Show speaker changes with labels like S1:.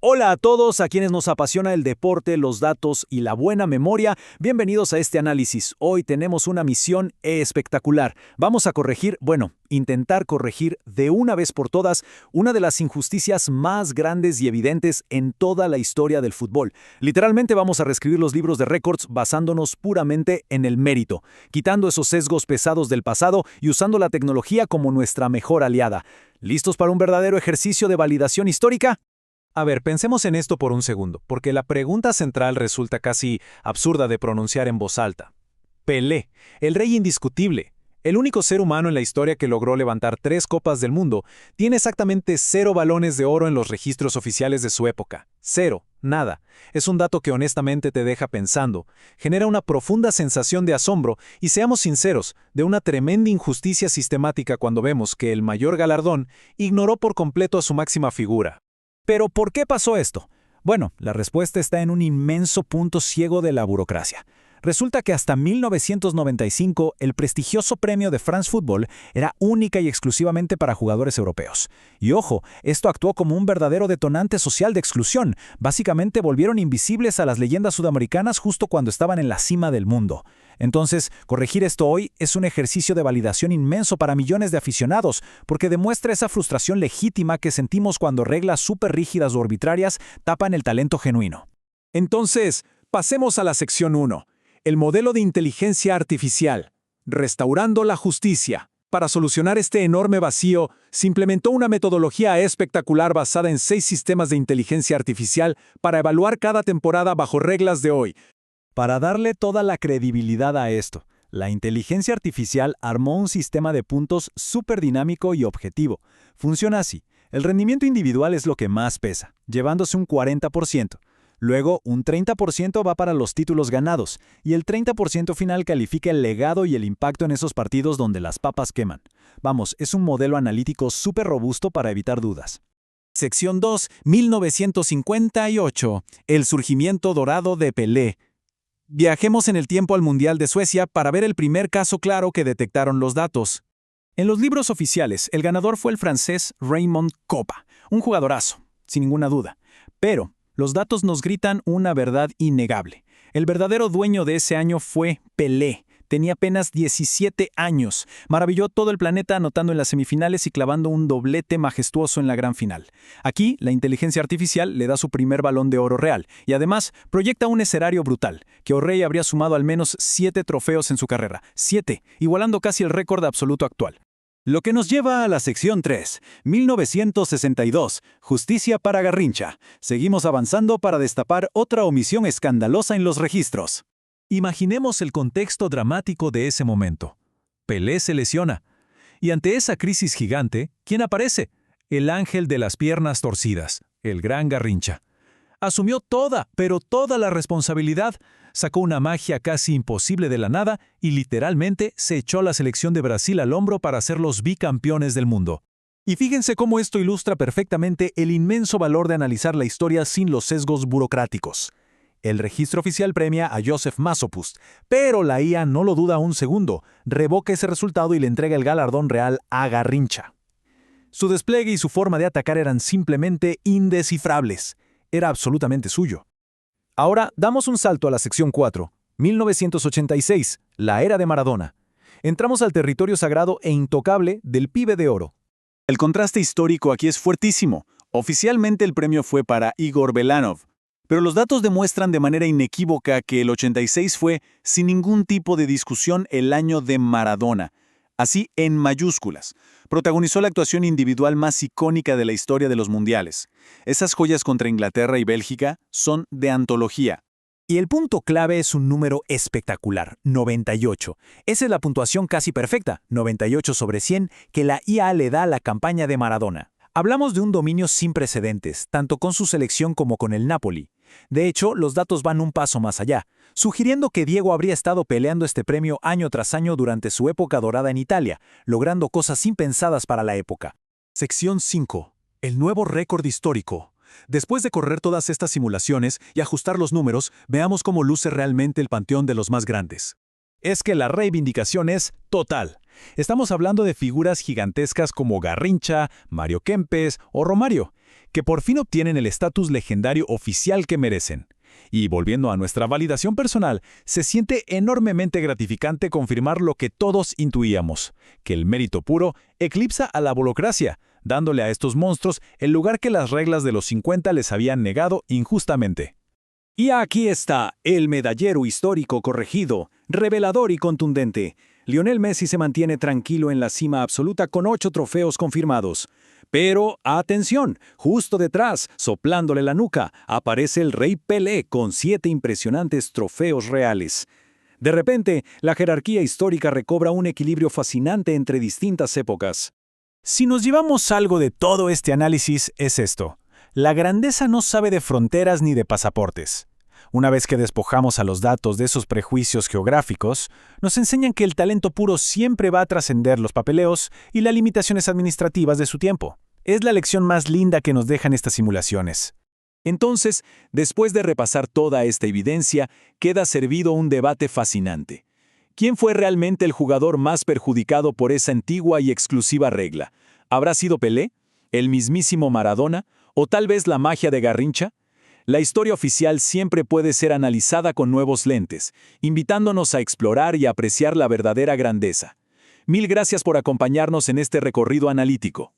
S1: Hola a todos, a quienes nos apasiona el deporte, los datos y la buena memoria. Bienvenidos a este análisis. Hoy tenemos una misión espectacular. Vamos a intentar corregir de una vez por todas una de las injusticias más grandes y evidentes en toda la historia del fútbol. Literalmente vamos a reescribir los libros de récords basándonos puramente en el mérito, quitando esos sesgos pesados del pasado y usando la tecnología como nuestra mejor aliada. ¿Listos para un verdadero ejercicio de validación histórica?
S2: A ver, pensemos en esto por un segundo, porque la pregunta central resulta casi absurda de pronunciar en voz alta. Pelé, el rey indiscutible, el único ser humano en la historia que logró levantar 3 copas del mundo, tiene exactamente 0 balones de oro en los registros oficiales de su época. 0, nada. Es un dato que honestamente te deja pensando, genera una profunda sensación de asombro y, seamos sinceros, de una tremenda injusticia sistemática cuando vemos que el mayor galardón ignoró por completo a su máxima figura.
S1: Pero ¿por qué pasó esto? Bueno, la respuesta está en un inmenso punto ciego de la burocracia. Resulta que hasta 1995 el prestigioso premio de France Football era única y exclusivamente para jugadores europeos. Y ojo, esto actuó como un verdadero detonante social de exclusión. Básicamente volvieron invisibles a las leyendas sudamericanas justo cuando estaban en la cima del mundo. Entonces, corregir esto hoy es un ejercicio de validación inmenso para millones de aficionados, porque demuestra esa frustración legítima que sentimos cuando reglas súper rígidas o arbitrarias tapan el talento genuino.
S2: Entonces, pasemos a la sección 1. El modelo de inteligencia artificial, restaurando la justicia. Para solucionar este enorme vacío, se implementó una metodología espectacular basada en 6 sistemas de inteligencia artificial para evaluar cada temporada bajo reglas de hoy.
S1: Para darle toda la credibilidad a esto, la inteligencia artificial armó un sistema de puntos súper dinámico y objetivo. Funciona así. El rendimiento individual es lo que más pesa, llevándose un 40%. Luego, un 30% va para los títulos ganados, y el 30% final califica el legado y el impacto en esos partidos donde las papas queman. Vamos, es un modelo analítico súper robusto para evitar dudas.
S2: Sección 2, 1958. El surgimiento dorado de Pelé. Viajemos en el tiempo al Mundial de Suecia para ver el primer caso claro que detectaron los datos. En los libros oficiales, el ganador fue el francés Raymond Kopa, un jugadorazo, sin ninguna duda. Pero los datos nos gritan una verdad innegable. El verdadero dueño de ese año fue Pelé. Tenía apenas 17 años. Maravilló todo el planeta anotando en las semifinales y clavando un doblete majestuoso en la gran final. Aquí, la inteligencia artificial le da su primer balón de oro real y además proyecta un escenario brutal, que O'Reilly habría sumado al menos 7 trofeos en su carrera. 7, igualando casi el récord absoluto actual. Lo que nos lleva a la sección 3, 1962, Justicia para Garrincha. Seguimos avanzando para destapar otra omisión escandalosa en los registros. Imaginemos el contexto dramático de ese momento. Pelé se lesiona. Y ante esa crisis gigante, ¿quién aparece? El ángel de las piernas torcidas, el gran Garrincha. Asumió toda, pero toda la responsabilidad. Sacó una magia casi imposible de la nada y literalmente se echó a la selección de Brasil al hombro para ser los bicampeones del mundo. Y fíjense cómo esto ilustra perfectamente el inmenso valor de analizar la historia sin los sesgos burocráticos. El registro oficial premia a Joseph Masopust, pero la IA no lo duda un segundo, revoca ese resultado y le entrega el galardón real a Garrincha. Su despliegue y su forma de atacar eran simplemente indescifrables. Era absolutamente suyo. Ahora damos un salto a la sección 4, 1986, la era de Maradona. Entramos al territorio sagrado e intocable del pibe de oro. El contraste histórico aquí es fuertísimo. Oficialmente el premio fue para Igor Belanov, pero los datos demuestran de manera inequívoca que el 86 fue, sin ningún tipo de discusión, el año de Maradona. Así en mayúsculas. Protagonizó la actuación individual más icónica de la historia de los mundiales. Esas joyas contra Inglaterra y Bélgica son de antología. Y el punto clave es un número espectacular, 98. Esa es la puntuación casi perfecta, 98 sobre 100, que la IA le da a la campaña de Maradona. Hablamos de un dominio sin precedentes, tanto con su selección como con el Napoli. De hecho, los datos van un paso más allá, sugiriendo que Diego habría estado peleando este premio año tras año durante su época dorada en Italia, logrando cosas impensadas para la época. Sección 5. El nuevo récord histórico. Después de correr todas estas simulaciones y ajustar los números, veamos cómo luce realmente el panteón de los más grandes. Es que la reivindicación es total. Estamos hablando de figuras gigantescas como Garrincha, Mario Kempes o Romario,
S1: que por fin obtienen el estatus legendario oficial que merecen. Y volviendo a nuestra validación personal, se siente enormemente gratificante confirmar lo que todos intuíamos, que el mérito puro eclipsa a la burocracia, dándole a estos monstruos el lugar que las reglas de los 50 les habían negado injustamente.
S2: Y aquí está, el medallero histórico corregido, revelador y contundente. Lionel Messi se mantiene tranquilo en la cima absoluta con 8 trofeos confirmados. Pero, atención, justo detrás, soplándole la nuca, aparece el Rey Pelé con 7 impresionantes trofeos reales. De repente, la jerarquía histórica recobra un equilibrio fascinante entre distintas épocas.
S1: Si nos llevamos algo de todo este análisis, es esto. La grandeza no sabe de fronteras ni de pasaportes. Una vez que despojamos a los datos de esos prejuicios geográficos, nos enseñan que el talento puro siempre va a trascender los papeleos y las limitaciones administrativas de su tiempo. Es la lección más linda que nos dejan estas simulaciones.
S2: Entonces, después de repasar toda esta evidencia, queda servido un debate fascinante. ¿Quién fue realmente el jugador más perjudicado por esa antigua y exclusiva regla? ¿Habrá sido Pelé? ¿El mismísimo Maradona? ¿O tal vez la magia de Garrincha? La historia oficial siempre puede ser analizada con nuevos lentes, invitándonos a explorar y apreciar la verdadera grandeza. Mil gracias por acompañarnos en este recorrido analítico.